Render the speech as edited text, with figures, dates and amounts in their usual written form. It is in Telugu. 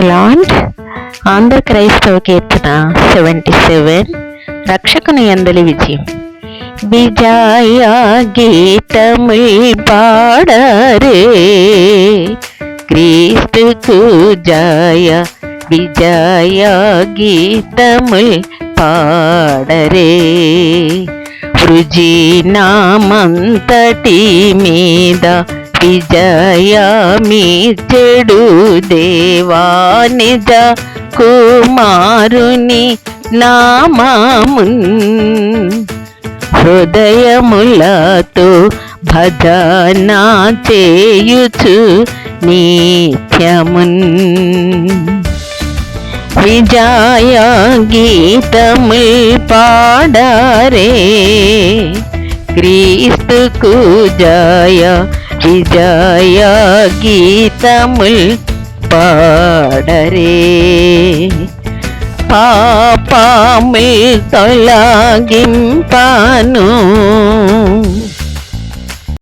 ప్రైజ్ ఆంధ్ర క్రైస్తవ కీర్తన 77 రక్షకుని యందలి విజయం. విజయ గీతముల్ పాడరే క్రీస్తుకు జయ, విజయ గీతముల్ పాడరే వృజినామంతటి మీద విజయమిచ్చెడు దేవా నిజ కుమారుని నామమున్ హృదయములతో భజన చేయుచు నిత్యమున్ విజయ గీతముల్ పాడరే క్రీస్తుకు జయ, విజయ గీతముల్ పాడరే పాపముల్ తొలగింపను